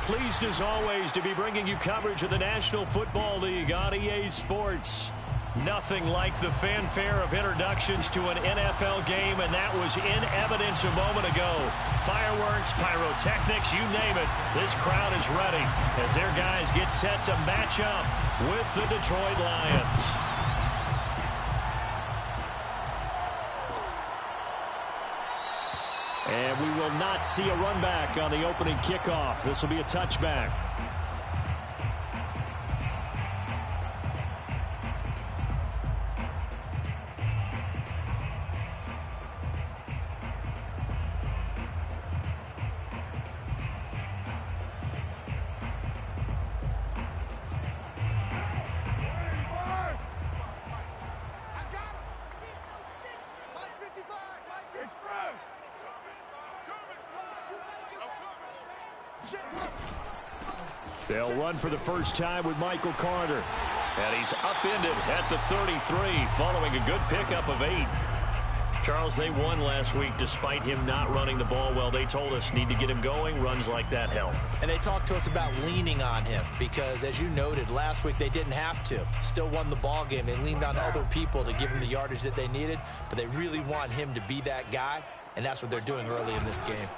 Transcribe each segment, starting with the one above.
Pleased as always to be bringing you coverage of the National Football League on EA Sports. Nothing like the fanfare of introductions to an NFL game, and that was in evidence a moment ago. Fireworks, pyrotechnics, you name it. This crowd is ready as their guys get set to match up with the Detroit Lions. And we will not see a run back on the opening kickoff. This will be a touchback. They'll run for the first time with Michael Carter. And he's upended at the 33 following a good pickup of 8. Charles, they won last week despite him not running the ball well. They told us need to get him going. Runs like that help. And they talked to us about leaning on him because, as you noted, last week they didn't have to. Still won the ball game. They leaned on other people to give him the yardage that they needed, but they really want him to be that guy, and that's what they're doing early in this game.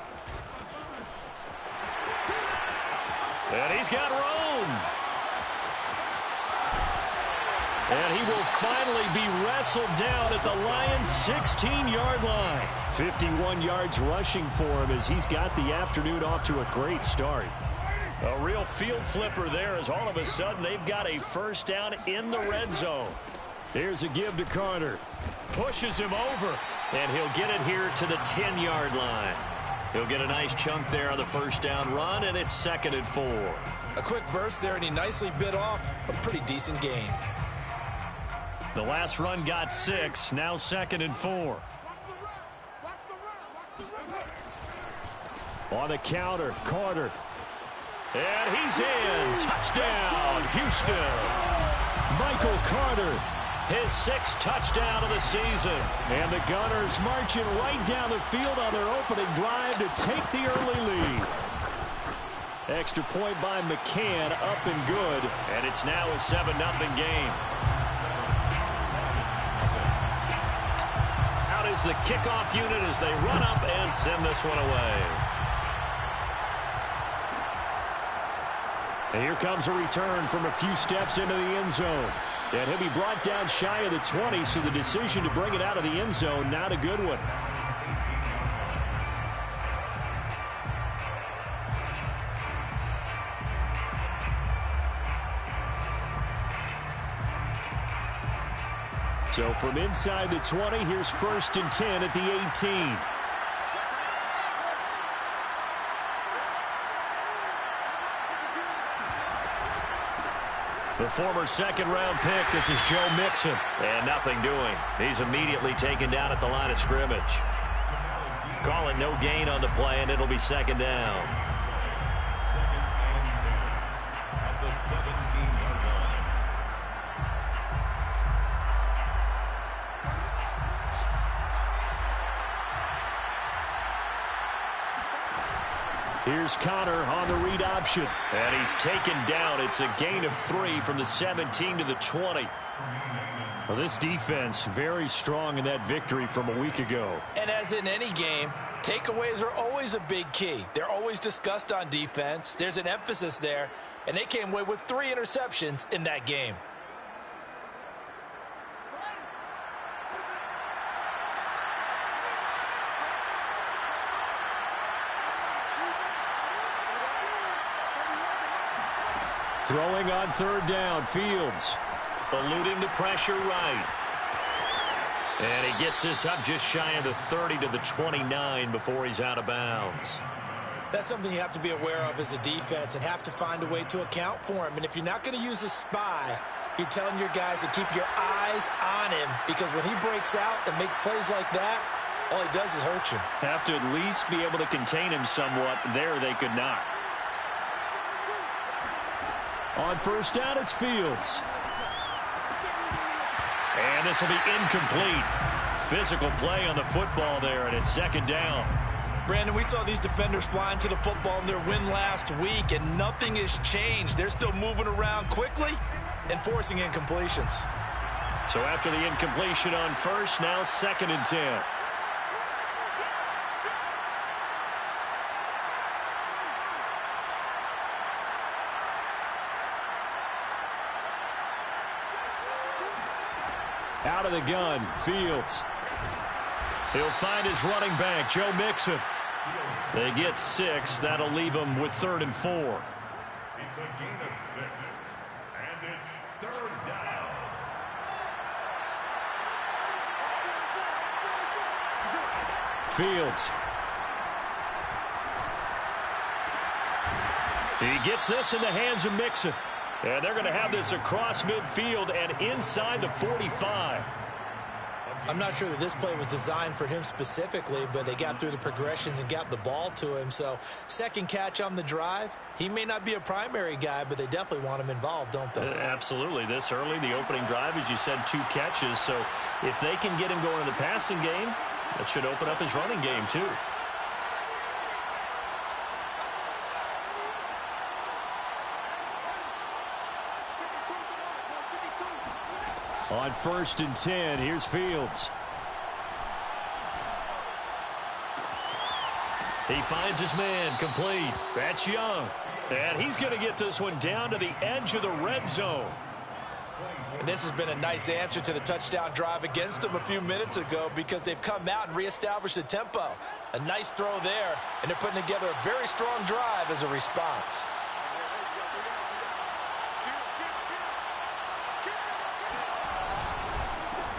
And he's got room. And he will finally be wrestled down at the Lions' 16-yard line. 51 yards rushing for him as he's got the afternoon off to a great start. A real field flipper there as all of a sudden they've got a first down in the red zone. Here's a give to Carter. Pushes him over, and he'll get it here to the 10-yard line. He'll get a nice chunk there on the first down run, and it's 2nd and 4. A quick burst there, and he nicely bit off a pretty decent gain. The last run got 6, now 2nd and 4. On the counter, Carter. And he's in. Touchdown, Houston. Michael Carter. His 6th touchdown of the season. And the Gunners marching right down the field on their opening drive to take the early lead. Extra point by McCann, up and good. And it's now a 7-0 game. Out is the kickoff unit as they run up and send this one away. And here comes a return from a few steps into the end zone. And he'll be brought down shy of the 20, so the decision to bring it out of the end zone, not a good one. So from inside the 20, here's 1st and 10 at the 18. The former 2nd-round pick, this is Joe Mixon. And nothing doing. He's immediately taken down at the line of scrimmage. Call it no gain on the play, and it'll be 2nd down. 2nd and 10 at the 17-yard line. Here's Connor on the read option. And he's taken down. It's a gain of 3 from the 17 to the 20. Well, this defense very strong in that victory from a week ago. And as in any game, takeaways are always a big key. They're always discussed on defense. There's an emphasis there. And they came away with 3 interceptions in that game. Throwing on 3rd down, Fields. Eluding the pressure right. And he gets this up just shy of the 30 to the 29 before he's out of bounds. That's something you have to be aware of as a defense and have to find a way to account for him. And if you're not going to use a spy, you're telling your guys to keep your eyes on him, because when he breaks out and makes plays like that, all he does is hurt you. Have to at least be able to contain him somewhat. There they could not. On 1st down, it's Fields. And this will be incomplete. Physical play on the football there, and it's 2nd down. Brandon, we saw these defenders flying to the football in their win last week, and nothing has changed. They're still moving around quickly and forcing incompletions. So after the incompletion on first, now 2nd and 10. Out of the gun, Fields. He'll find his running back, Joe Mixon. They get 6. That'll leave them with 3rd and 4. It's a gain of 6, and it's 3rd down. Fields. He gets this in the hands of Mixon. And they're going to have this across midfield and inside the 45. I'm not sure that this play was designed for him specifically, but they got through the progressions and got the ball to him. So 2nd catch on the drive. He may not be a primary guy, but they definitely want him involved, don't they? Absolutely. This early, the opening drive, as you said, 2 catches. So if they can get him going in the passing game, that should open up his running game too. On 1st and 10, here's Fields. He finds his man, complete. That's Young. And he's going to get this one down to the edge of the red zone. And this has been a nice answer to the touchdown drive against them a few minutes ago because they've come out and reestablished the tempo. A nice throw there, and they're putting together a very strong drive as a response.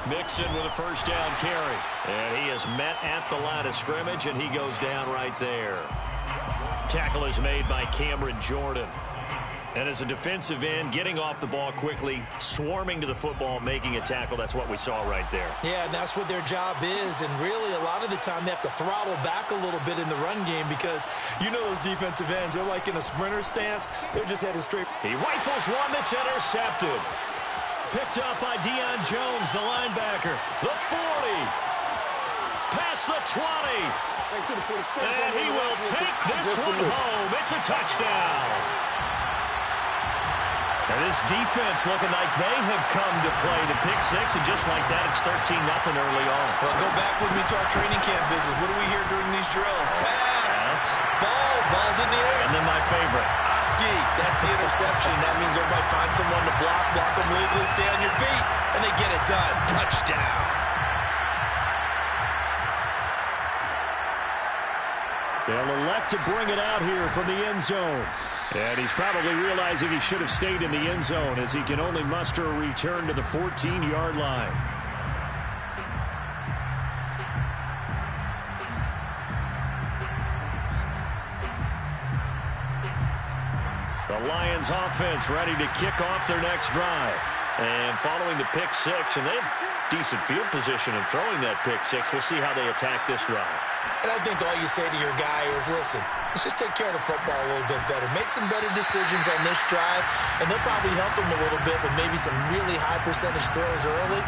Mixon with a 1st down carry. And he is met at the line of scrimmage, and he goes down right there. Tackle is made by Cameron Jordan. And as a defensive end, getting off the ball quickly, swarming to the football, making a tackle, that's what we saw right there. Yeah, and that's what their job is. And really, a lot of the time, they have to throttle back a little bit in the run game because you know those defensive ends, they're like in a sprinter stance. They're just headed straight. He rifles one that's intercepted. Picked up by Deion Jones, the linebacker. The 40. Past the 20. And he will take this one home. It's a touchdown. And this defense looking like they have come to play the pick 6, and just like that, it's 13-0 early on. Well, go back with me to our training camp visit. What do we hear during these drills? Pass. Ball's in the air. And then my favorite. Oski, that's the interception. That means everybody find someone to block them legally, stay on your feet, and they get it done. Touchdown. They'll elect to bring it out here from the end zone. And he's probably realizing he should have stayed in the end zone as he can only muster a return to the 14-yard line. The Lions offense ready to kick off their next drive. And following the pick 6, and they have decent field position in throwing that pick 6. We'll see how they attack this drive. And I think all you say to your guy is, listen, let's just take care of the football a little bit better. Make some better decisions on this drive, and they'll probably help him a little bit with maybe some really high percentage throws early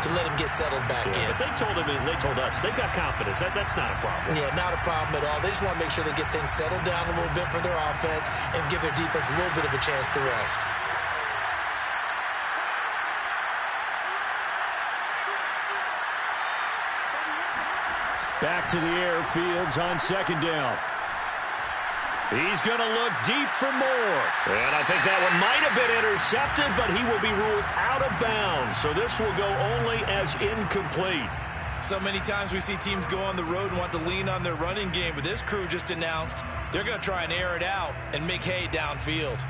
to let him get settled back in. But they told him, and they told us, they've got confidence. That's not a problem. Yeah, not a problem at all. They just want to make sure they get things settled down a little bit for their offense and give their defense a little bit of a chance to rest. Back to the air, Fields on 2nd down. He's going to look deep for more. And I think that one might have been intercepted, but he will be ruled out of bounds. So this will go only as incomplete. So many times we see teams go on the road and want to lean on their running game, but this crew just announced they're going to try and air it out and make hay downfield.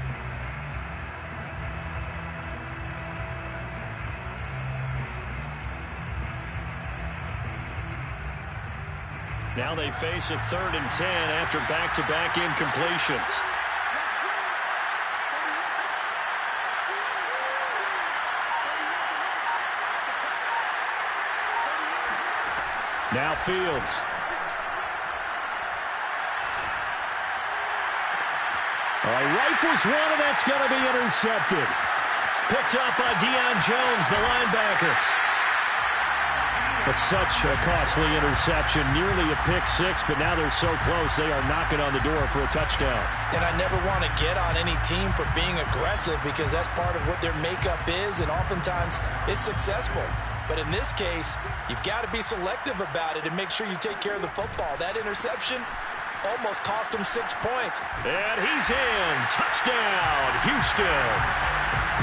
Now they face a 3rd and 10 after back-to-back incompletions. Now Fields. He rifles one, and that's going to be intercepted. Picked up by Deion Jones, the linebacker. But such a costly interception, nearly a pick-6, but now they're so close they are knocking on the door for a touchdown. And I never want to get on any team for being aggressive because that's part of what their makeup is, and oftentimes it's successful. But in this case, you've got to be selective about it and make sure you take care of the football. That interception almost cost him 6 points. And he's in. Touchdown, Houston.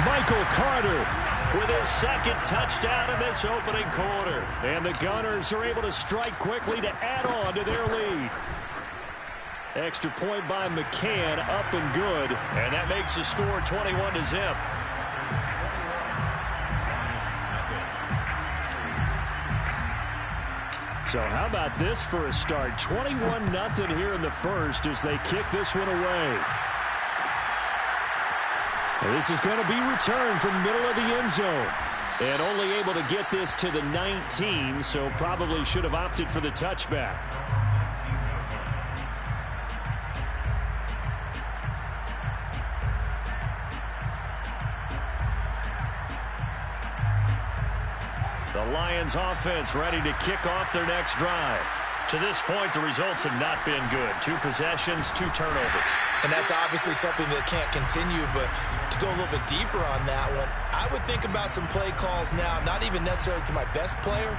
Michael Carter with his second touchdown in this opening quarter. And the Gunners are able to strike quickly to add on to their lead. Extra point by McCann, up and good. And that makes the score 21-0. So how about this for a start? 21-0 here in the first as they kick this one away. This is going to be returned from middle of the end zone. And only able to get this to the 19, so probably should have opted for the touchback. The Lions offense ready to kick off their next drive. To this point, the results have not been good. 2 possessions, 2 turnovers. And that's obviously something that can't continue, but to go a little bit deeper on that one, I would think about some play calls now, not even necessarily to my best player,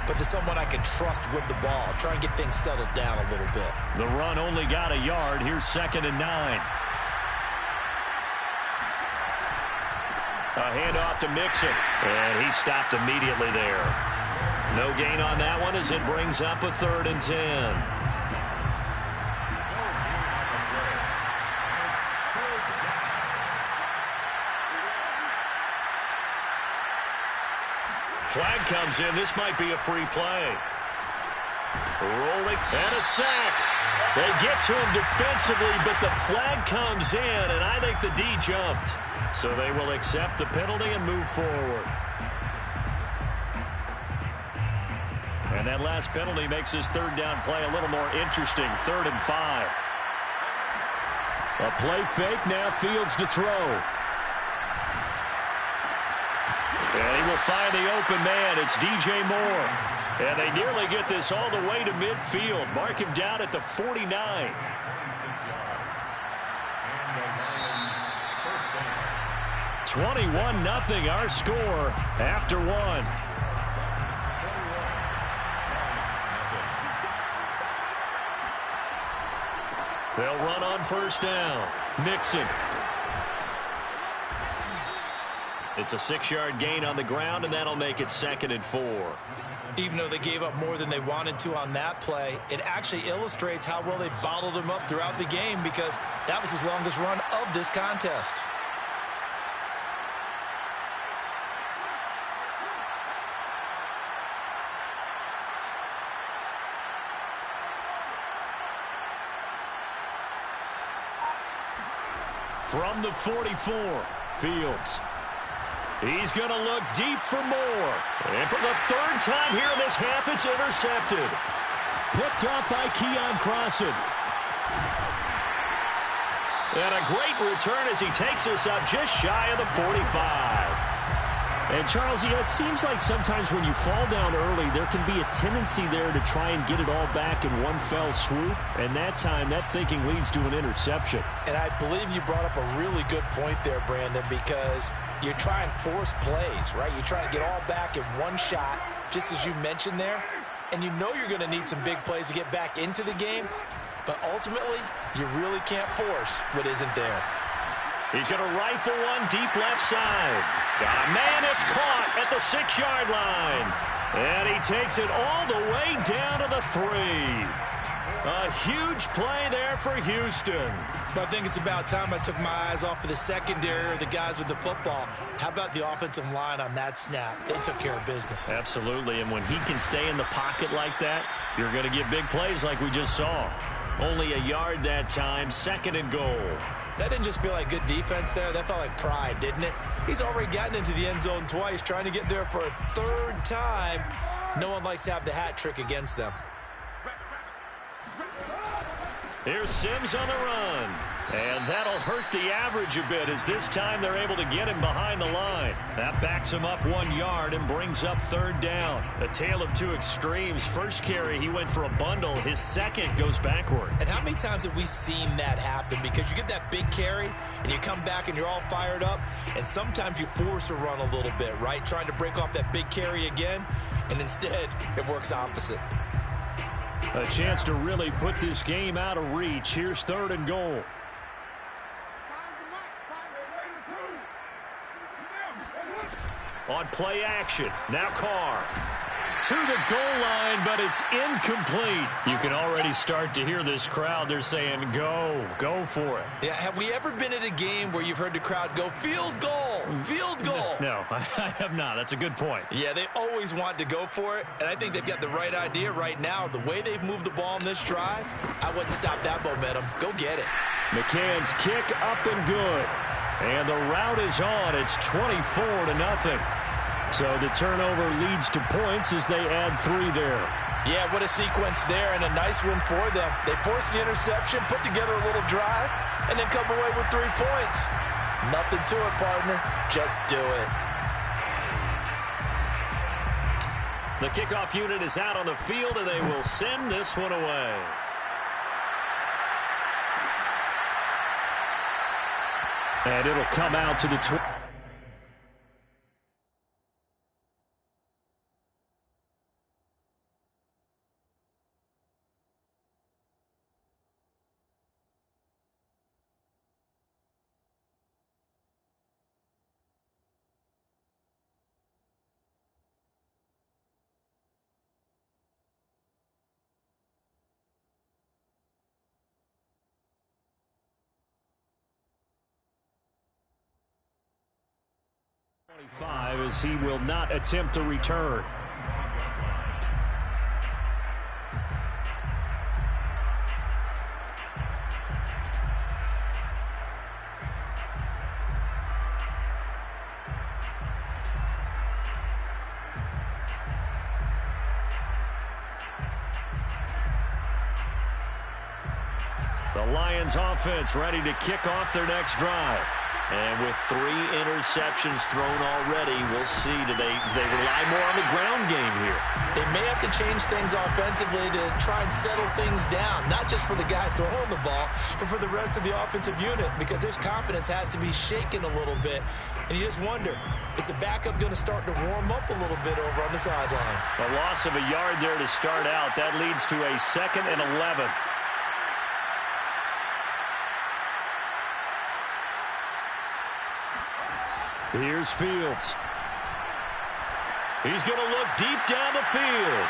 but to someone I can trust with the ball. Try and get things settled down a little bit. The run only got a yard. Here's 2nd and 9. A handoff to Mixon, and he stopped immediately there. No gain on that one as it brings up a 3rd and 10. Flag comes in. This might be a free play. Rolling, and a sack. They get to him defensively, but the flag comes in, and I think the D jumped. So they will accept the penalty and move forward. And that last penalty makes this 3rd down play a little more interesting. 3rd and 5. A play fake, now Fields to throw. And he will find the open man. It's DJ Moore. And they nearly get this all the way to midfield. Mark him down at the 49. 21-0 our score after 1. They'll run on 1st down. Mixon. It's a 6-yard gain on the ground, and that'll make it 2nd and 4. Even though they gave up more than they wanted to on that play, it actually illustrates how well they bottled him up throughout the game because that was his longest run of this contest. From the 44, Fields. He's going to look deep for more. And for the 3rd time here in this half, it's intercepted. Picked off by Keon Crossan. And a great return as he takes us up just shy of the 45. And, Charles, it seems like sometimes when you fall down early, there can be a tendency there to try and get it all back in one fell swoop. And that time, that thinking leads to an interception. And I believe you brought up a really good point there, Brandon, because you try and force plays, right? You try and get all back in one shot, just as you mentioned there. And you know you're going to need some big plays to get back into the game. But ultimately, you really can't force what isn't there. He's going to rifle one deep left side. Man, it's caught at the 6-yard line. And he takes it all the way down to the 3. A huge play there for Houston. But I think it's about time I took my eyes off of the secondary or the guys with the football. How about the offensive line on that snap? They took care of business. Absolutely, and when he can stay in the pocket like that, you're going to get big plays like we just saw. Only a yard that time, 2nd and goal. That didn't just feel like good defense there. That felt like pride, didn't it? He's already gotten into the end zone twice, trying to get there for a 3rd time. No one likes to have the hat trick against them. Here's Sims on the run. And that'll hurt the average a bit as this time they're able to get him behind the line. That backs him up 1 yard and brings up 3rd down. A tale of two extremes. First carry, he went for a bundle. His second goes backward. And how many times have we seen that happen? Because you get that big carry, and you come back and you're all fired up, and sometimes you force a run a little bit, right? Trying to break off that big carry again, and instead it works opposite. A chance to really put this game out of reach. Here's 3rd and goal. On play action, now Carr. To the goal line, but it's incomplete. You can already start to hear this crowd. They're saying, go for it. Yeah, have we ever been at a game where you've heard the crowd go, field goal, field goal? No, I have not. That's a good point. Yeah, they always want to go for it, and I think they've got the right idea right now. The way they've moved the ball in this drive, I wouldn't stop that momentum. Go get it. McCann's kick up and good. And the route is on. It's 24-0. So the turnover leads to points as they add 3 there. Yeah, what a sequence there, and a nice one for them. They force the interception, put together a little drive, and then come away with 3 points. Nothing to it, partner. Just do it. The kickoff unit is out on the field, and they will send this one away. And it'll come out to the 20. As he will not attempt to return. The Lions offense ready to kick off their next drive. And with 3 interceptions thrown already, we'll see. Do they rely more on the ground game here? They may have to change things offensively to try and settle things down, not just for the guy throwing the ball, but for the rest of the offensive unit, because his confidence has to be shaken a little bit. And you just wonder, is the backup going to start to warm up a little bit over on the sideline? A loss of a yard there to start out. That leads to a 2nd and 11. Here's Fields. He's going to look deep down the field.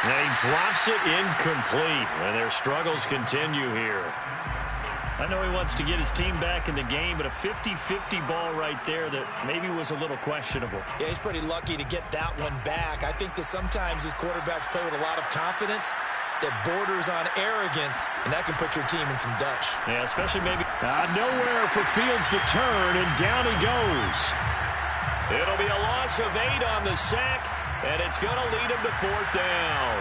And he drops it incomplete. And their struggles continue here. I know he wants to get his team back in the game, but a 50-50 ball right there that maybe was a little questionable. Yeah, he's pretty lucky to get that one back. I think that sometimes these quarterbacks play with a lot of confidence that borders on arrogance, and that can put your team in some Dutch. Yeah, especially maybe nowhere for Fields to turn, and down he goes. It'll be a loss of 8 on the sack, and it's going to lead him to 4th down.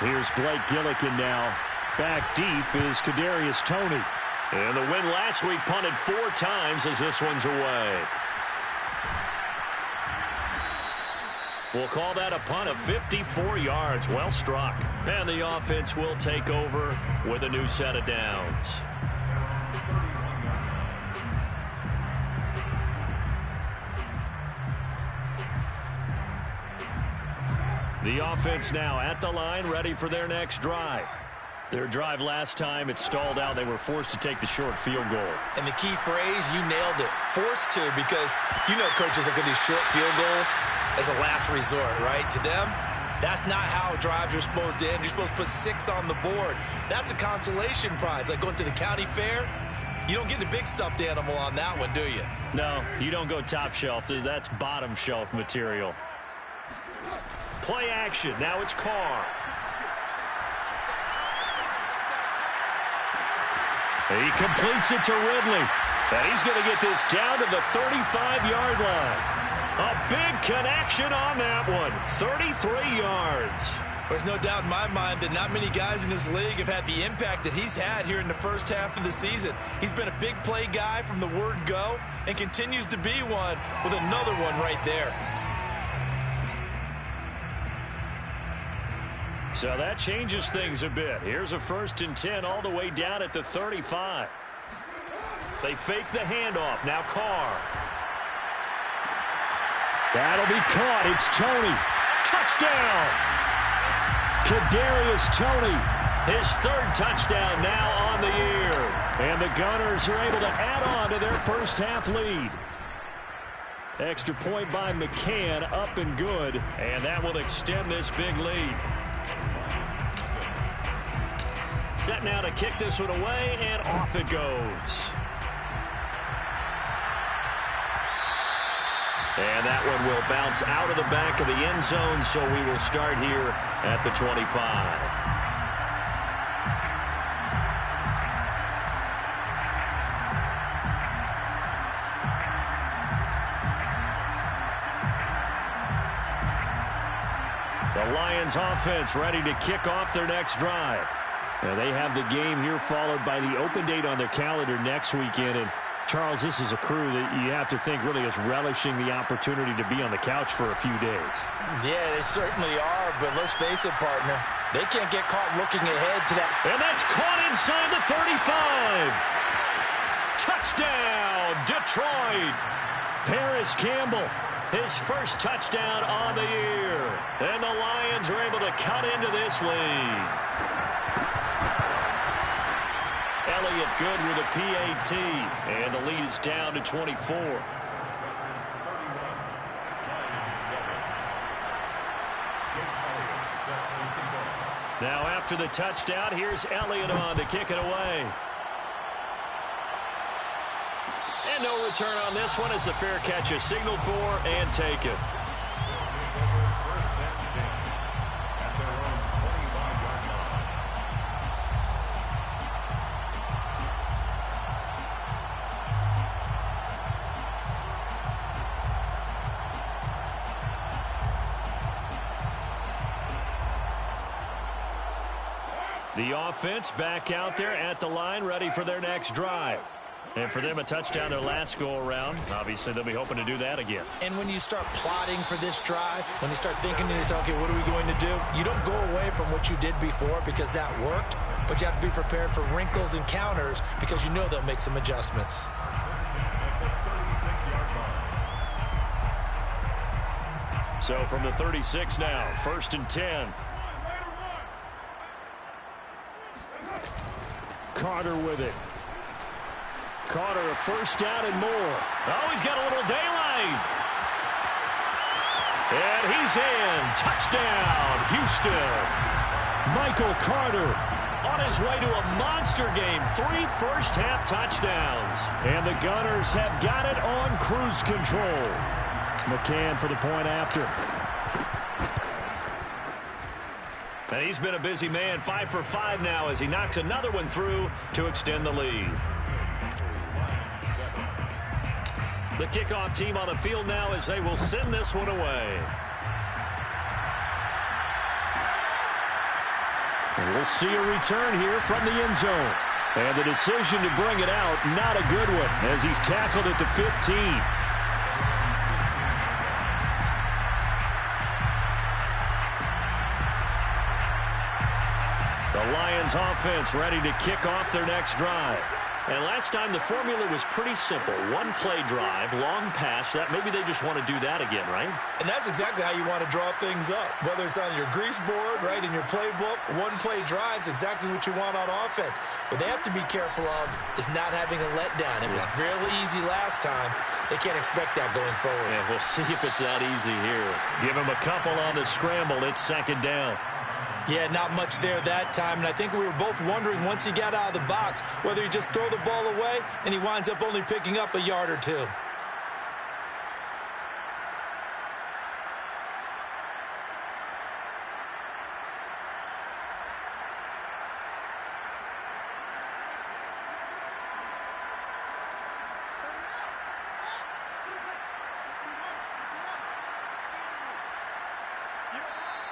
Here's Blake Gillikin now. Back deep is Kadarius Toney. And the win last week punted 4 times as this one's away. We'll call that a punt of 54 yards. Well struck. And the offense will take over with a new set of downs. The offense now at the line, ready for their next drive. Their drive last time, it stalled out. They were forced to take the short field goal. And the key phrase, you nailed it, forced to, because you know coaches look at these short field goals as a last resort, right? To them, that's not how drives are supposed to end. You're supposed to put 6 on the board. That's a consolation prize, like going to the county fair. You don't get the big stuffed animal on that one, do you? No, you don't go top shelf. That's bottom shelf material. Play action. Now it's Carr. He completes it to Ridley. And he's going to get this down to the 35-yard line. A big connection on that one. 33 yards. There's no doubt in my mind that not many guys in this league have had the impact that he's had here in the first half of the season. He's been a big play guy from the word go and continues to be one with another one right there. So that changes things a bit. Here's a 1st and 10 all the way down at the 35. They fake the handoff. Now Carr. That'll be caught. It's Toney. Touchdown! Kadarius Toney, his 3rd touchdown now on the year. And the Gunners are able to add on to their first half lead. Extra point by McCann, up and good. And that will extend this big lead. Set now to kick this one away, and off it goes. And that one will bounce out of the back of the end zone, so we will start here at the 25. The Lions offense ready to kick off their next drive. Now they have the game here followed by the open date on their calendar next weekend, and Charles, this is a crew that you have to think really is relishing the opportunity to be on the couch for a few days. Yeah, they certainly are, but let's face it, partner. They can't get caught looking ahead to that. And that's caught inside the 35. Touchdown, Detroit. Paris Campbell, his 1st touchdown on the year. And the Lions are able to cut into this lead. Elliott good with a PAT, and the lead is down to 24. Now after the touchdown, here's Elliott on to kick it away. And no return on this one as the fair catch is signaled for and taken. The offense back out there at the line, ready for their next drive. And for them, a touchdown their last go-around. Obviously, they'll be hoping to do that again. And when you start plotting for this drive, when you start thinking to yourself, okay, what are we going to do? You don't go away from what you did before because that worked, but you have to be prepared for wrinkles and counters because you know they'll make some adjustments. So from the 36 now, 1st and 10. Carter with it. Carter, a 1st down and more. Oh, he's got a little daylight. And he's in. Touchdown, Houston. Michael Carter on his way to a monster game. 3 first-half touchdowns. And the Gunners have got it on cruise control. McCann for the point after. And he's been a busy man, 5 for 5 now as he knocks another one through to extend the lead. The kickoff team on the field now as they will send this one away. And we'll see a return here from the end zone. And the decision to bring it out, not a good one as he's tackled at the 15. The Lions offense ready to kick off their next drive. And last time the formula was pretty simple. 1-play drive, long pass. That maybe they just want to do that again, right? And that's exactly how you want to draw things up. Whether it's on your grease board, right, in your playbook, 1-play drive is exactly what you want on offense. What they have to be careful of is not having a letdown. It was really easy last time. They can't expect that going forward. Yeah, we'll see if it's that easy here. Give him a couple on the scramble. It's 2nd down. Yeah, not much there that time, and I think we were both wondering once he got out of the box whether he just throw the ball away and he winds up only picking up a yard or two.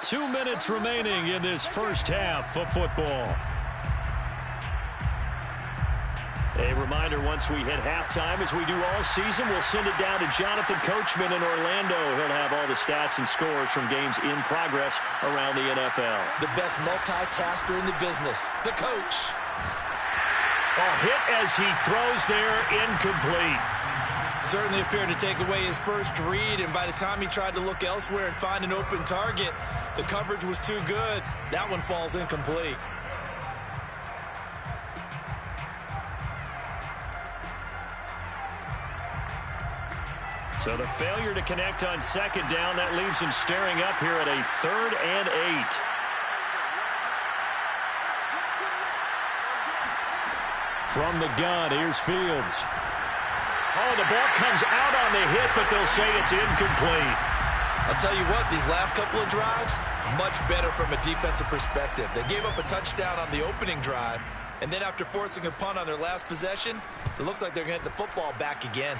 2 minutes remaining in this first half of football. A reminder, once we hit halftime, as we do all season, we'll send it down to Jonathan Coachman in Orlando. He'll have all the stats and scores from games in progress around the NFL. The best multitasker in the business, the coach. A hit as he throws there, incomplete. Certainly appeared to take away his first read, and by the time he tried to look elsewhere and find an open target, the coverage was too good. That one falls incomplete. So the failure to connect on second down, that leaves him staring up here at a 3rd and 8. From the gun, here's Fields. Oh, the ball comes out on the hit, but they'll say it's incomplete. I'll tell you what, these last couple of drives, much better from a defensive perspective. They gave up a touchdown on the opening drive, and then after forcing a punt on their last possession, it looks like they're going to get the football back again.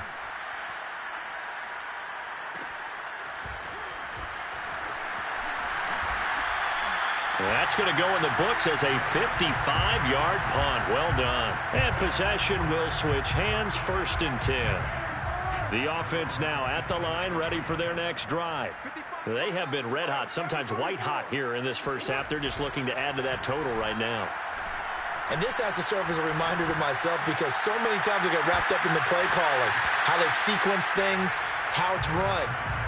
That's going to go in the books as a 55-yard punt. Well done. And possession will switch hands, 1st and 10. The offense now at the line, ready for their next drive. They have been red hot, sometimes white hot here in this first half. They're just looking to add to that total right now. And this has to serve as a reminder to myself, because so many times I get wrapped up in the play calling, how they sequence things, how it's run.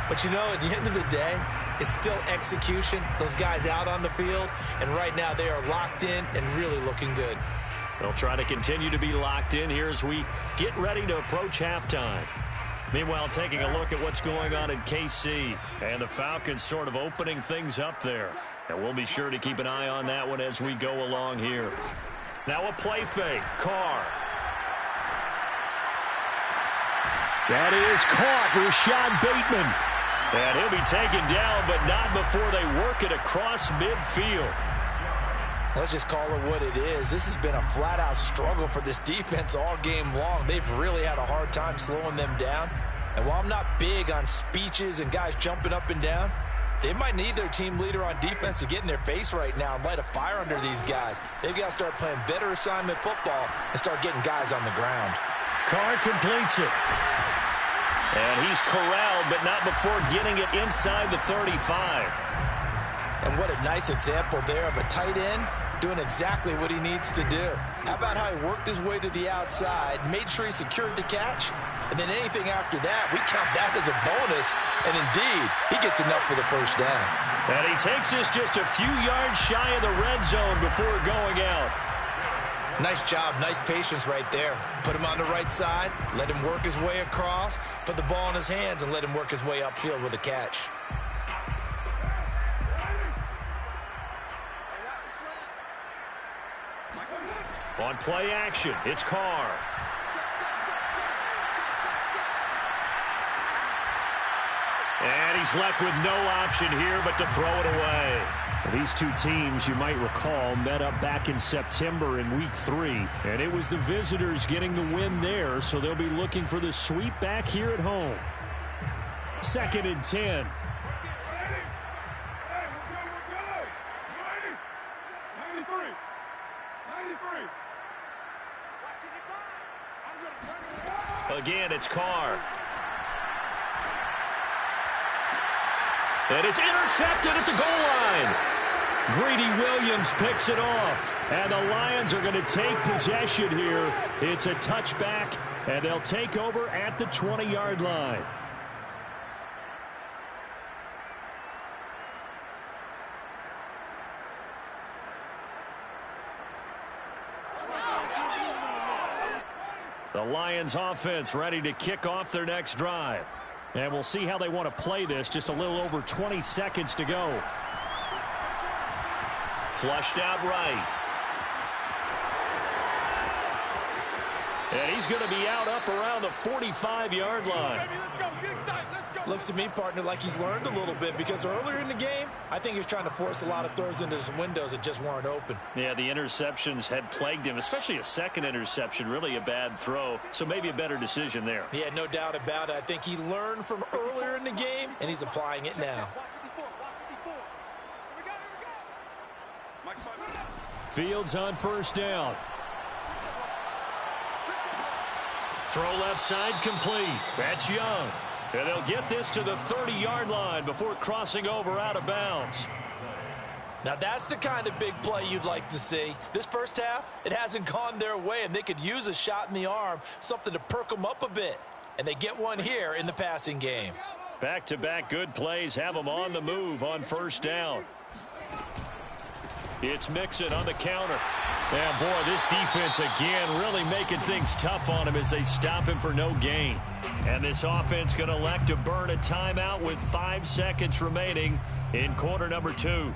But you know, at the end of the day, it's still execution. Those guys out on the field, and right now they are locked in and really looking good. They'll try to continue to be locked in here as we get ready to approach halftime. Meanwhile, taking a look at what's going on in KC, and the Falcons sort of opening things up there. And we'll be sure to keep an eye on that one as we go along here. Now a play fake. Carr. That is caught. Rashad Bateman. And he'll be taken down, but not before they work it across midfield. Let's just call it what it is. This has been a flat-out struggle for this defense all game long. They've really had a hard time slowing them down. And while I'm not big on speeches and guys jumping up and down, they might need their team leader on defense to get in their face right now and light a fire under these guys. They've got to start playing better assignment football and start getting guys on the ground. Carr completes it. And he's corralled, but not before getting it inside the 35. And what a nice example there of a tight end doing exactly what he needs to do. How about how he worked his way to the outside, made sure he secured the catch, and then anything after that, we count that as a bonus. And indeed, he gets enough for the first down. And he takes this just a few yards shy of the red zone before going out. Nice job, nice patience right there. Put him on the right side, let him work his way across, put the ball in his hands, and let him work his way upfield with a catch. On play action, it's Carr. And he's left with no option here but to throw it away. These two teams, you might recall, met up back in September in Week 3. And it was the visitors getting the win there, so they'll be looking for the sweep back here at home. 2nd and 10. Again, it's Carr. And it's intercepted at the goal line. Greedy Williams picks it off. And the Lions are going to take possession here. It's a touchback, and they'll take over at the 20-yard line. The Lions offense ready to kick off their next drive. And we'll see how they want to play this. Just a little over 20 seconds to go. Flushed out right. And he's going to be out up around the 45-yard line. Looks to me, partner, like he's learned a little bit, because earlier in the game, I think he was trying to force a lot of throws into some windows that just weren't open. Yeah, the interceptions had plagued him, especially a second interception, really a bad throw. So maybe a better decision there. Yeah, no doubt about it. I think he learned from earlier in the game, and he's applying it now. Fields on first down. Throw left side complete. That's Young. And they'll get this to the 30-yard line before crossing over out of bounds. Now that's the kind of big play you'd like to see. This first half, it hasn't gone their way, and they could use a shot in the arm, something to perk them up a bit. And they get one here in the passing game. Back-to-back good plays have them on the move on first down. It's Mixon on the counter. And boy, this defense again really making things tough on him as they stop him for no gain. And this offense going to elect to burn a timeout with 5 seconds remaining in quarter number 2.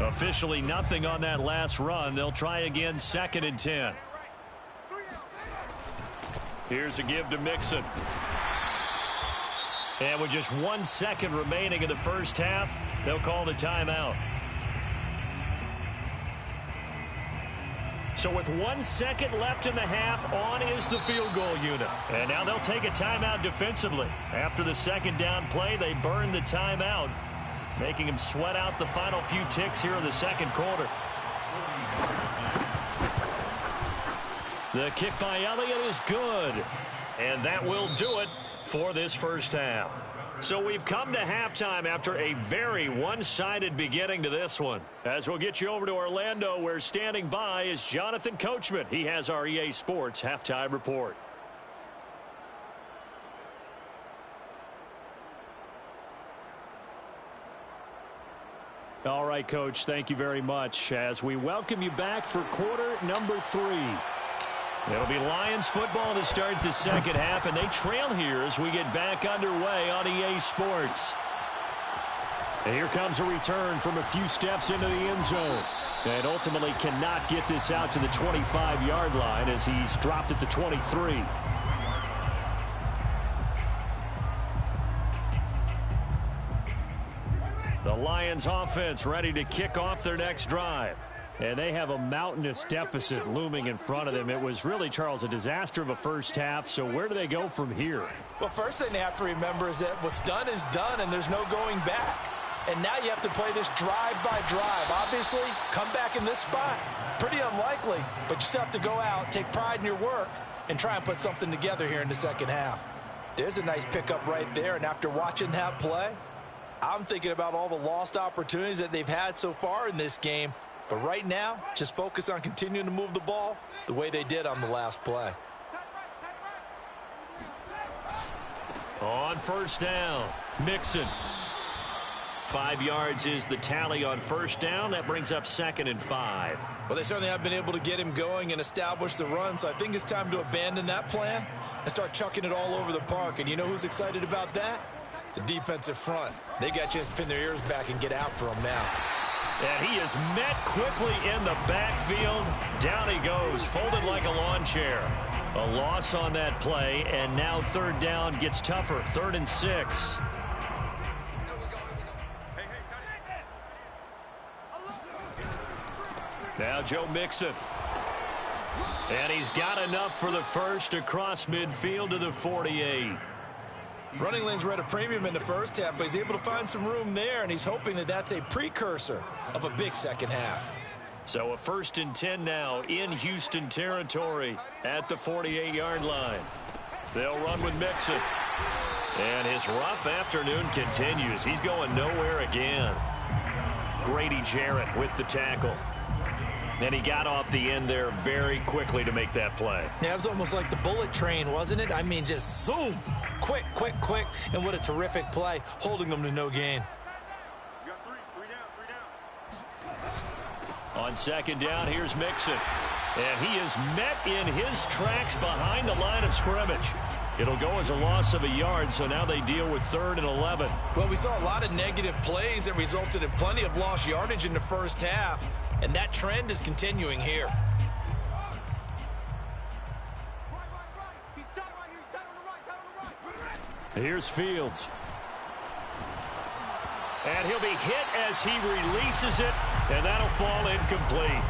Officially nothing on that last run. They'll try again, 2nd and 10. Here's a give to Mixon. And with just 1 second remaining in the first half, they'll call the timeout. So with 1 second left in the half, on is the field goal unit. And now they'll take a timeout defensively. After the second down play, they burn the timeout, making him sweat out the final few ticks here in the second quarter. The kick by Elliott is good. And that will do it for this first half. So we've come to halftime after a very one-sided beginning to this one. As we'll get you over to Orlando, where standing by is Jonathan Coachman. He has our EA Sports halftime report. All right, Coach, thank you very much as we welcome you back for quarter number 3. It'll be Lions football to start the second half, and they trail here as we get back underway on EA Sports. And here comes a return from a few steps into the end zone. And ultimately cannot get this out to the 25-yard line as he's dropped at the 23. The Lions offense ready to kick off their next drive. And they have a mountainous deficit looming in front of them. It was really, Charles, a disaster of a first half. So where do they go from here? Well, first thing they have to remember is that what's done is done, and there's no going back. And now you have to play this drive by drive. Obviously, come back in this spot. Pretty unlikely, but you still have to go out, take pride in your work, and try and put something together here in the second half. There's a nice pickup right there, and after watching that play, I'm thinking about all the lost opportunities that they've had so far in this game. But right now, just focus on continuing to move the ball the way they did on the last play. On first down, Mixon. 5 yards is the tally on first down. That brings up 2nd and 5. Well, they certainly have been able to get him going and establish the run, so I think it's time to abandon that plan and start chucking it all over the park. And you know who's excited about that? The defensive front. They got a chance to pin their ears back and get after him now. And he is met quickly in the backfield. Down he goes, folded like a lawn chair. A loss on that play, and now third down gets tougher. 3rd and 6. Now Joe Mixon. And he's got enough for the first across midfield to the 48. Running lanes were at a premium in the first half, but he's able to find some room there, and he's hoping that that's a precursor of a big second half. So a 1st and 10 now in Houston territory at the 48-yard line. They'll run with Mixon. And his rough afternoon continues. He's going nowhere again. Grady Jarrett with the tackle. And he got off the end there very quickly to make that play. Yeah, it was almost like the bullet train, wasn't it? I mean, just zoom. Quick, quick, quick. And what a terrific play, holding them to no gain. You got three down. On second down, here's Mixon. And he is met in his tracks behind the line of scrimmage. It'll go as a loss of a yard, so now they deal with 3rd and 11. Well, we saw a lot of negative plays that resulted in plenty of lost yardage in the first half, and that trend is continuing here. Here's Fields. And he'll be hit as he releases it, and that'll fall incomplete.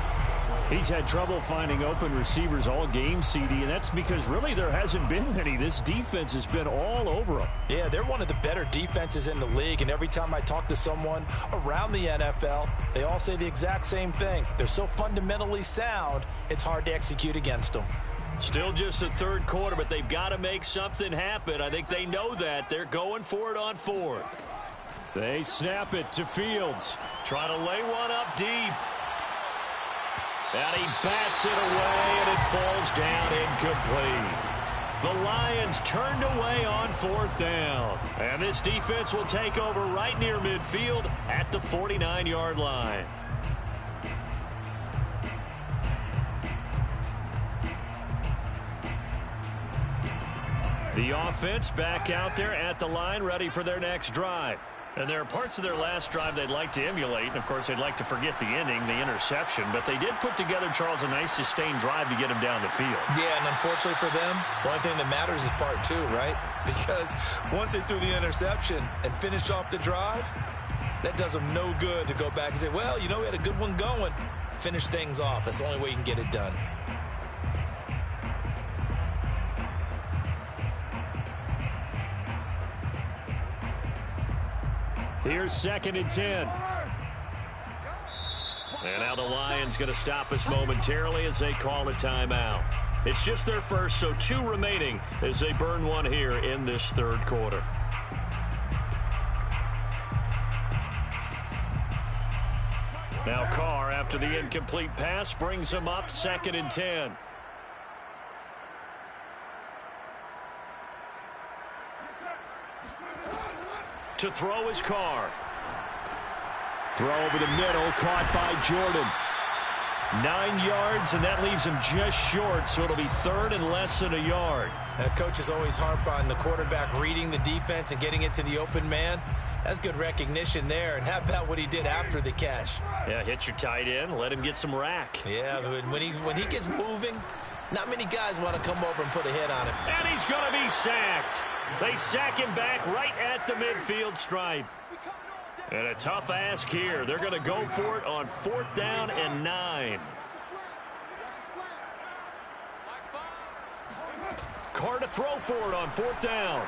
He's had trouble finding open receivers all game, CD, and that's because really there hasn't been many. This defense has been all over them. Yeah, they're one of the better defenses in the league, and every time I talk to someone around the NFL, they all say the exact same thing. They're so fundamentally sound, it's hard to execute against them. Still just the third quarter, but they've got to make something happen. I think they know that. They're going for it on fourth. They snap it to Fields. Try to lay one up deep. And he bats it away, and it falls down incomplete. The Lions turned away on fourth down. And this defense will take over right near midfield at the 49-yard line. The offense back out there at the line, ready for their next drive. And there are parts of their last drive they'd like to emulate. And, of course, they'd like to forget the ending, the interception. But they did put together, Charles, a nice sustained drive to get them down the field. Yeah, and unfortunately for them, the only thing that matters is part two, right? Because once they threw the interception and finished off the drive, that does them no good to go back and say, well, you know, we had a good one going. Finish things off. That's the only way you can get it done. Here's 2nd and 10. And now the Lions going to stop us momentarily as they call a timeout. It's just their first, so 2 remaining as they burn one here in this third quarter. Now Carr, after the incomplete pass, brings him up 2nd and 10. To throw his Carr. Throw over the middle, caught by Jordan. 9 yards, and that leaves him just short, so it'll be 3rd and less than a yard. Coaches always harp on the quarterback reading the defense and getting it to the open man. That's good recognition there, and how about what he did after the catch? Yeah, hit your tight end, let him get some rack. Yeah, when he gets moving, not many guys want to come over and put a hit on him. And he's going to be sacked. They sack him back right at the midfield stripe. And a tough ask here. They're going to go for it on 4th down and 9. Carr to throw for it on 4th down.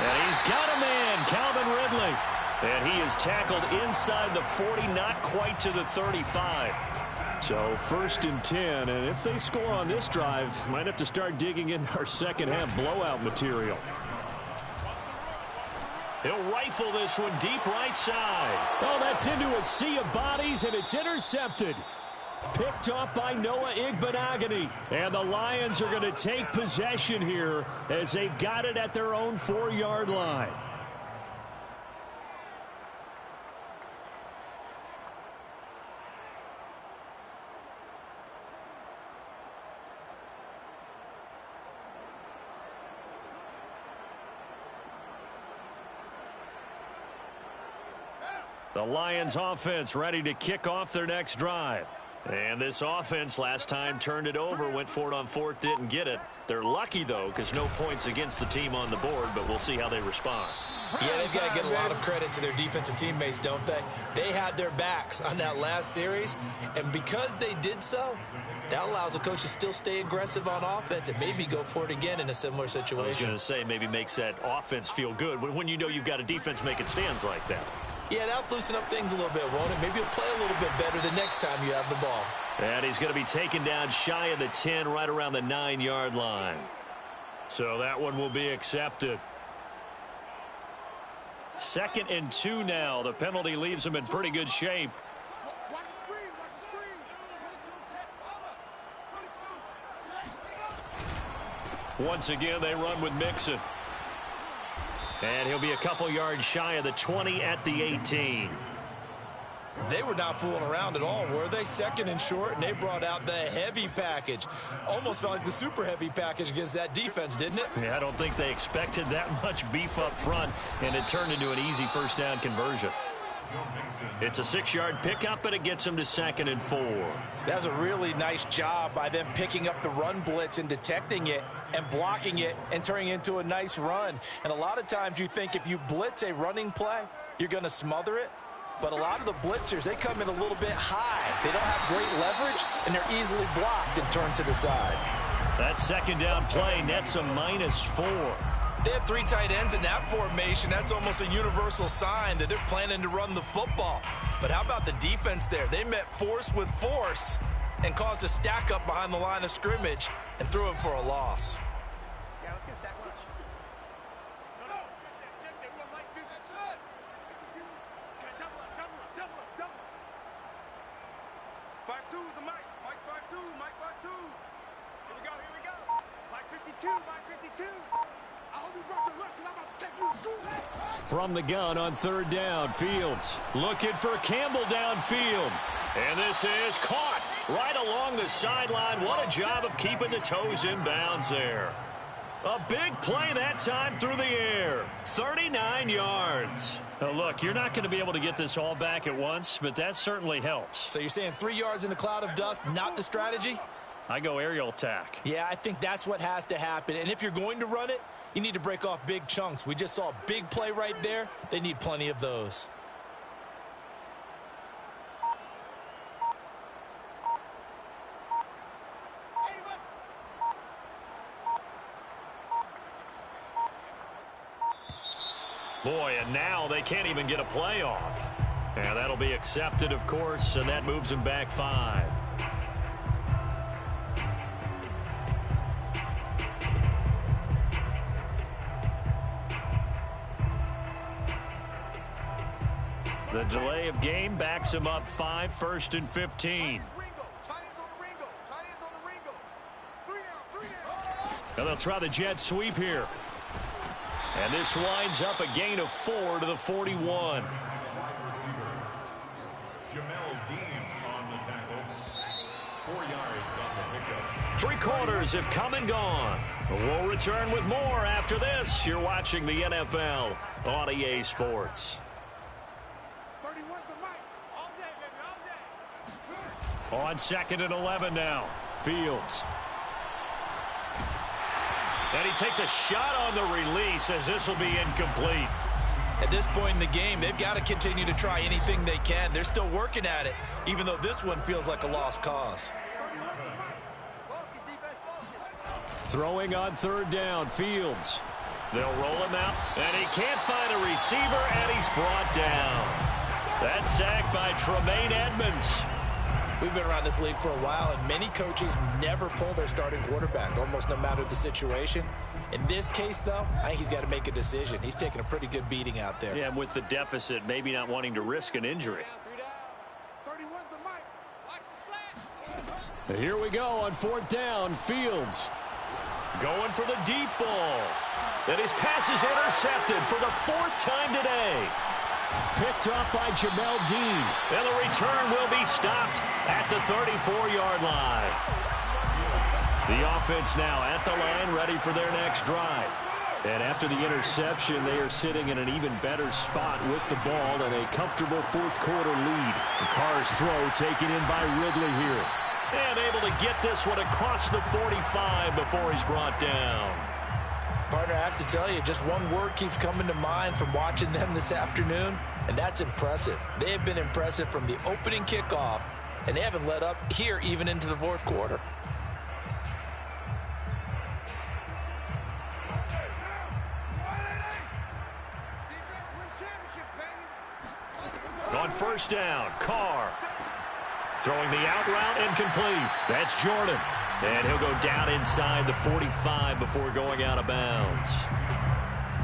And he's got a man, Calvin Ridley. And he is tackled inside the 40, not quite to the 35. So 1st and 10, and if they score on this drive, might have to start digging in our second half blowout material. He'll rifle this one deep right side. Oh, that's into a sea of bodies, and it's intercepted. Picked off by Noah Igbenogany. And the Lions are going to take possession here as they've got it at their own 4-yard line. The Lions offense ready to kick off their next drive. And this offense last time turned it over, went for it on 4th, didn't get it. They're lucky, though, because no points against the team on the board, but we'll see how they respond. Yeah, they've got to get a lot of credit to their defensive teammates, don't they? They had their backs on that last series, and because they did so, that allows the coach to still stay aggressive on offense and maybe go for it again in a similar situation. I was going to say, maybe makes that offense feel good when you know you've got a defense making stands like that. Yeah, that'll loosen up things a little bit, won't it? Maybe you'll play a little bit better the next time you have the ball. And he's going to be taken down shy of the 10, right around the 9-yard line. So that one will be accepted. 2nd and 2 now. The penalty leaves him in pretty good shape. Once again, they run with Mixon. And he'll be a couple yards shy of the 20 at the 18. They were not fooling around at all, were they? 2nd and short, and they brought out the heavy package. Almost felt like the super heavy package against that defense, didn't it? Yeah, I don't think they expected that much beef up front, and it turned into an easy 1st down conversion. It's a 6-yard pickup, and it gets them to 2nd and 4. That was a really nice job by them picking up the run blitz and detecting it and blocking it and turning it into a nice run. And a lot of times you think if you blitz a running play, you're going to smother it. but a lot of the blitzers, they come in a little bit high. They don't have great leverage, and they're easily blocked and turned to the side. That second down play nets a -4. They had 3 tight ends in that formation. That's almost a universal sign that they're planning to run the football. But how about the defense there? They met force with force and caused a stack up behind the line of scrimmage and threw him for a loss. Yeah, let's get a sack lunch. From the gun on third down, Fields looking for Campbell downfield. And this is caught right along the sideline. What a job of keeping the toes in bounds there. A big play that time through the air. 39 yards. Now look, you're not going to be able to get this all back at once, but that certainly helps. So you're saying 3 yards in a cloud of dust, not the strategy? I go aerial attack. Yeah, I think that's what has to happen. And if you're going to run it, you need to break off big chunks. We just saw a big play right there. They need plenty of those. Boy, and now they can't even get a play off. And that'll be accepted, of course, and that moves them back 5. The delay of game backs him up 5, 1st and 15. Now they'll try the jet sweep here. And this winds up a gain of 4 to the 41. Three quarters have come and gone. We'll return with more after this. You're watching the NFL on EA Sports. On 2nd and 11 now. Fields. And he takes a shot on the release as this will be incomplete. At this point in the game, they've got to continue to try anything they can. They're still working at it, even though this one feels like a lost cause. Throwing on third down, Fields. They'll roll him out, and he can't find a receiver, and he's brought down. That's sacked by Tremaine Edmonds. We've been around this league for a while, and many coaches never pull their starting quarterback, almost no matter the situation. In this case, though, I think he's got to make a decision. He's taking a pretty good beating out there. Yeah, and with the deficit, maybe not wanting to risk an injury. Here we go on 4th down. Fields going for the deep ball. And his pass is intercepted for the 4th time today. Picked off by Jamel Dean. And the return will be stopped at the 34-yard line. The offense now at the line, ready for their next drive. And after the interception, they are sitting in an even better spot with the ball and a comfortable 4th quarter lead. The Carr's throw taken in by Ridley here. And able to get this one across the 45 before he's brought down. Partner, I have to tell you, just one word keeps coming to mind from watching them this afternoon, and that's impressive. They have been impressive from the opening kickoff, and they haven't let up here even into the 4th quarter. On 1st down, Carr throwing the out route incomplete. That's Jordan. And he'll go down inside the 45 before going out of bounds.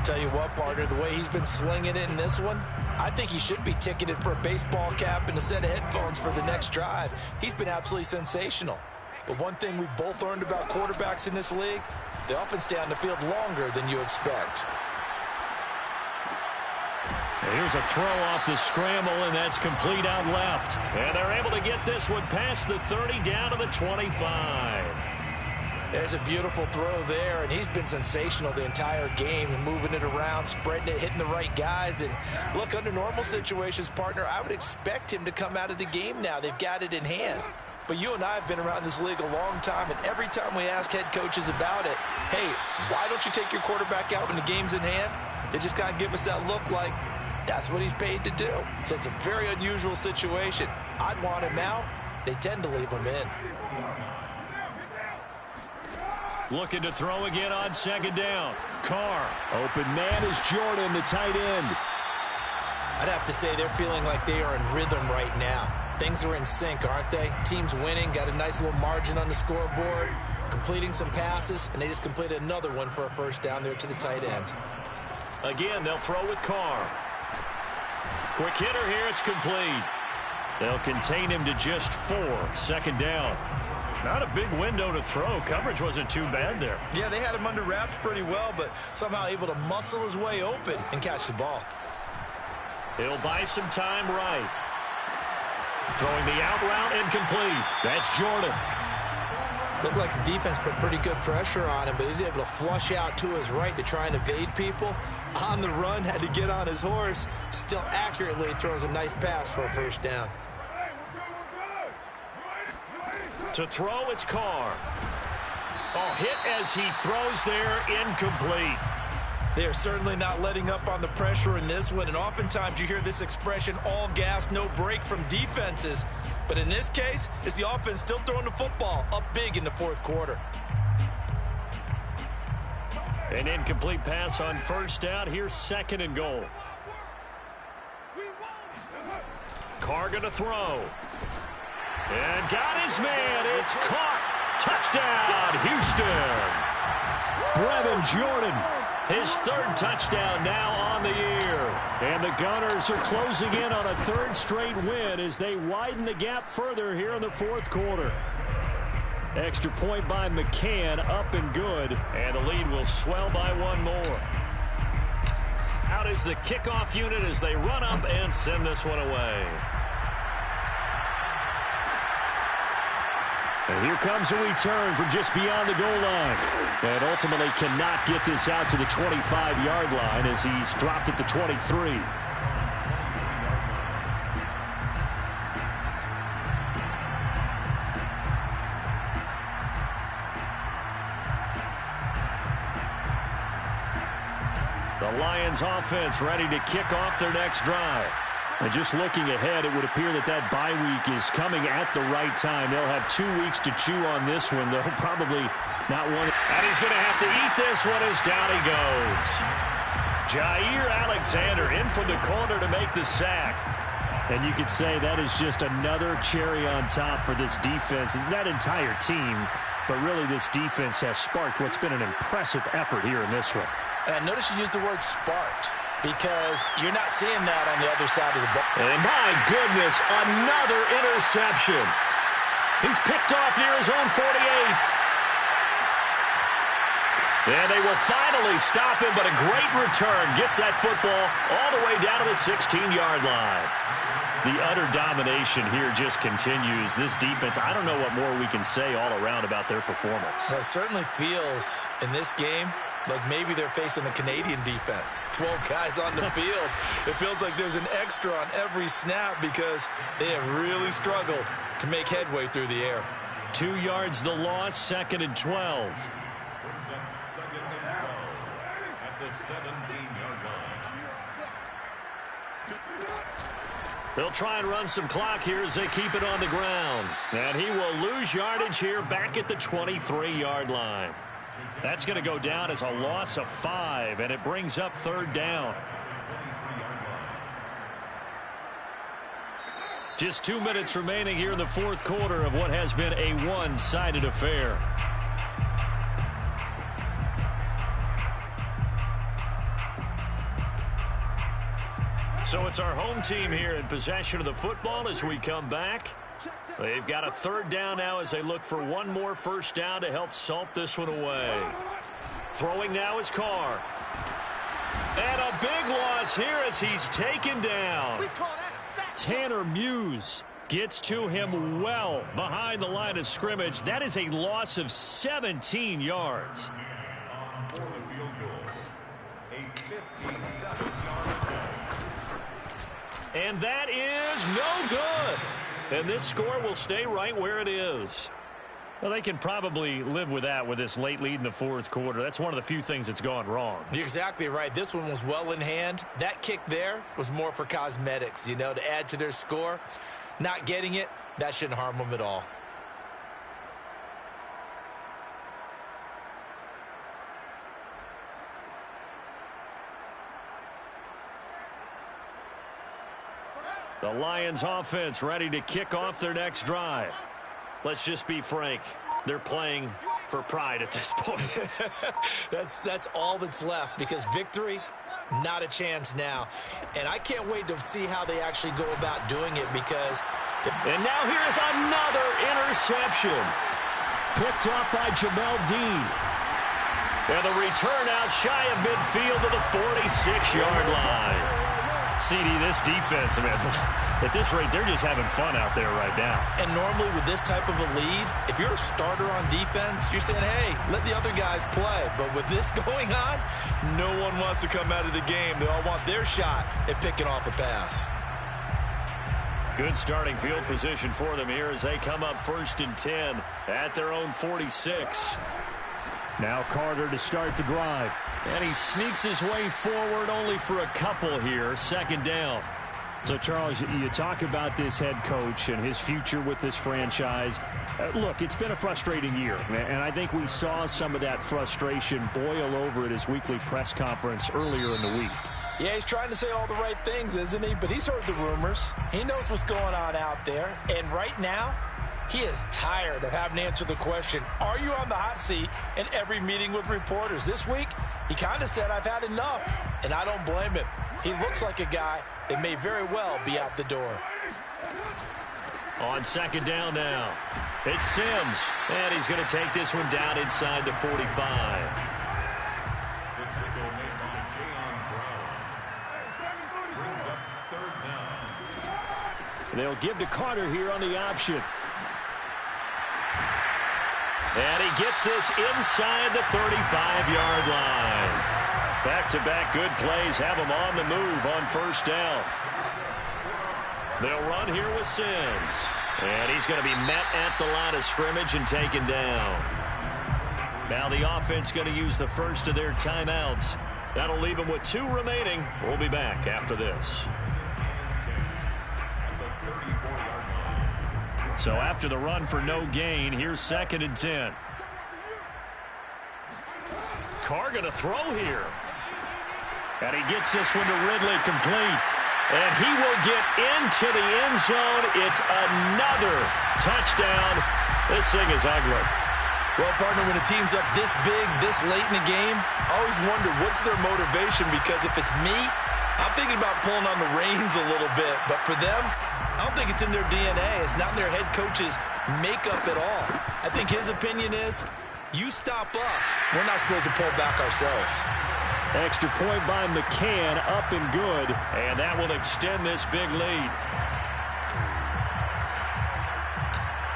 Tell you what, partner, the way he's been slinging it in this one, I think he should be ticketed for a baseball cap and a set of headphones for the next drive. He's been absolutely sensational. But one thing we've both learned about quarterbacks in this league, they often stay on the field longer than you expect. Here's a throw off the scramble, and that's complete out left. And they're able to get this one past the 30 down to the 25. There's a beautiful throw there, and he's been sensational the entire game, moving it around, spreading it, hitting the right guys. And look, under normal situations, partner, I would expect him to come out of the game now. They've got it in hand. But you and I have been around this league a long time, and every time we ask head coaches about it, hey, why don't you take your quarterback out when the game's in hand? They just kind of give us that look like, That's what he's paid to do. So it's a very unusual situation. I'd want him out. They tend to leave him in. Looking to throw again on second down. Carr. Open man is Jordan, the tight end. I'd have to say they're feeling like they are in rhythm right now. Things are in sync, aren't they? Team's winning, got a nice little margin on the scoreboard, completing some passes, and they just completed another one for a first down there to the tight end. Again, they'll throw with Carr. Quick hitter here, it's complete. They'll contain him to just 4. Second down. Not a big window to throw. Coverage wasn't too bad there. Yeah, they had him under wraps pretty well, but somehow able to muscle his way open and catch the ball. He'll buy some time right. Throwing the out route incomplete. That's Jordan. Looked like the defense put pretty good pressure on him, but he's able to flush out to his right to try and evade people. On the run, had to get on his horse. Still accurately throws a nice pass for a first down. To throw, it's Carr. Oh, hit as he throws there, incomplete. They are certainly not letting up on the pressure in this one, and oftentimes you hear this expression, all gas, no break from defenses. But in this case, it's the offense still throwing the football up big in the fourth quarter. An incomplete pass on first down. Here's second and goal. Carr going to throw. And got his man. It's caught. Touchdown, Houston. Brevin Jordan, his 3rd touchdown now on the year. And the Gunners are closing in on a 3rd straight win as they widen the gap further here in the fourth quarter. Extra point by McCann, up and good. And the lead will swell by 1 more. Out is the kickoff unit as they run up and send this one away. And here comes a return from just beyond the goal line. And ultimately cannot get this out to the 25-yard line as he's dropped at the 23. The Lions offense ready to kick off their next drive. And just looking ahead, it would appear that that bye week is coming at the right time. They'll have 2 weeks to chew on this one. They'll probably not want it. And he's going to have to eat this one as down he goes. Jair Alexander in from the corner to make the sack. And you could say that is just another cherry on top for this defense and that entire team. But really, this defense has sparked what's been an impressive effort here in this one. And notice you used the word sparked, because you're not seeing that on the other side of the ball. And my goodness, another interception. He's picked off near his own 48. And they will finally stop him, but a great return gets that football all the way down to the 16-yard line. The utter domination here just continues. This defense, I don't know what more we can say all around about their performance. Well, it certainly feels in this game like maybe they're facing a Canadian defense. 12 guys on the field. It feels like there's an extra on every snap because they have really struggled to make headway through the air. 2 yards the loss, 2nd and 12. Brings up 2nd and 12 at the 17-yard line. They'll try and run some clock here as they keep it on the ground. And he will lose yardage here back at the 23-yard line. That's going to go down as a loss of 5, and it brings up 3rd down. Just 2 minutes remaining here in the fourth quarter of what has been a one-sided affair. So it's our home team here in possession of the football as we come back. They've got a 3rd down now as they look for one more first down to help salt this one away. Throwing now is Carr. And a big loss here as he's taken down. Tanner Muse gets to him well behind the line of scrimmage. That is a loss of 17 yards. For the field goal, a 57-yard attempt. And that is no good. And this score will stay right where it is. Well, they can probably live with that with this late lead in the fourth quarter. That's one of the few things that's gone wrong. You're exactly right. This one was well in hand. That kick there was more for cosmetics, you know, to add to their score. Not getting it, that shouldn't harm them at all. The Lions offense ready to kick off their next drive. Let's just be frank. They're playing for pride at this point. That's all that's left, because victory, not a chance now. And I can't wait to see how they actually go about doing it, because... And now here's another interception. Picked off by Jamel Dean. And the return out shy of midfield to the 46-yard line. CD, this defense, man, at this rate, they're just having fun out there right now. And normally with this type of a lead, if you're a starter on defense, you're saying, hey, let the other guys play. But with this going on, no one wants to come out of the game. They all want their shot at picking off a pass. Good starting field position for them here as they come up 1st and 10 at their own 46. Now Carter to start the drive. And he sneaks his way forward only for a couple here. 2nd down. So, Charles, you talk about this head coach and his future with this franchise. Look, it's been a frustrating year, and I think we saw some of that frustration boil over at his weekly press conference earlier in the week. Yeah, he's trying to say all the right things, isn't he? But he's heard the rumors. He knows what's going on out there. And right now, he is tired of having to answer the question, are you on the hot seat in every meeting with reporters? This week, he kind of said, I've had enough, and I don't blame him. He looks like a guy that may very well be out the door. On 2nd down now, it's Sims, and he's going to take this one down inside the 45. The tackle made by Jayon Brown. Brings up 3rd down. They'll give to Carter here on the option. And he gets this inside the 35-yard line. Back-to-back good plays have him on the move on 1st down. They'll run here with Sims. And he's going to be met at the line of scrimmage and taken down. Now the offense going to use the first of their timeouts. That'll leave them with 2 remaining. We'll be back after this. So after the run for no gain, here's 2nd and 10. Carr going to throw here. And he gets this one to Ridley complete. And he will get into the end zone. It's another touchdown. This thing is ugly. Well, partner, when a team's up this big, this late in the game, I always wonder what's their motivation, because if it's me, I'm thinking about pulling on the reins a little bit. But for them, I don't think it's in their DNA. It's not in their head coach's makeup at all. I think his opinion is, you stop us, we're not supposed to pull back ourselves. Extra point by McCann, up and good. And that will extend this big lead.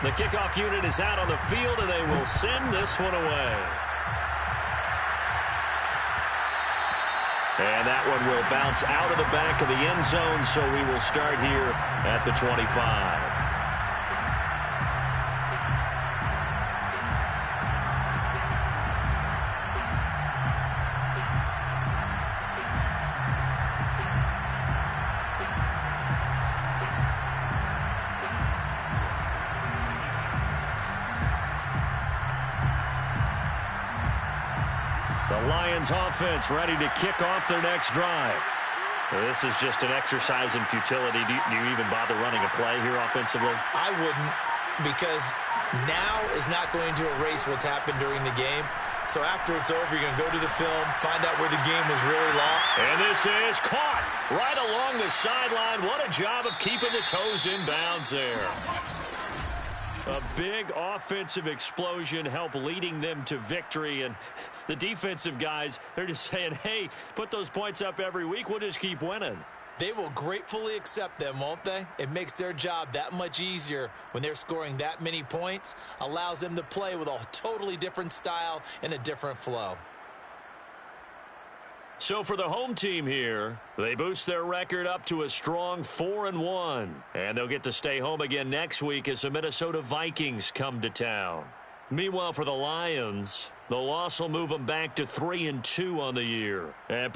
The kickoff unit is out on the field, and they will send this one away. And that one will bounce out of the back of the end zone, so we will start here at the 25. The Lions offense ready to kick off their next drive. This is just an exercise in futility. Do you even bother running a play here offensively? I wouldn't, because now is not going to erase what's happened during the game. So after it's over, you're going to go to the film, find out where the game was really lost. And this is caught right along the sideline. What a job of keeping the toes in bounds there. A big offensive explosion helped leading them to victory. And the defensive guys, they're just saying, hey, put those points up every week. We'll just keep winning. They will gratefully accept them, won't they? It makes their job that much easier when they're scoring that many points. Allows them to play with a totally different style and a different flow. So for the home team here, they boost their record up to a strong 4-1. And they'll get to stay home again next week as the Minnesota Vikings come to town. Meanwhile, for the Lions, the loss will move them back to 3-2 on the year. And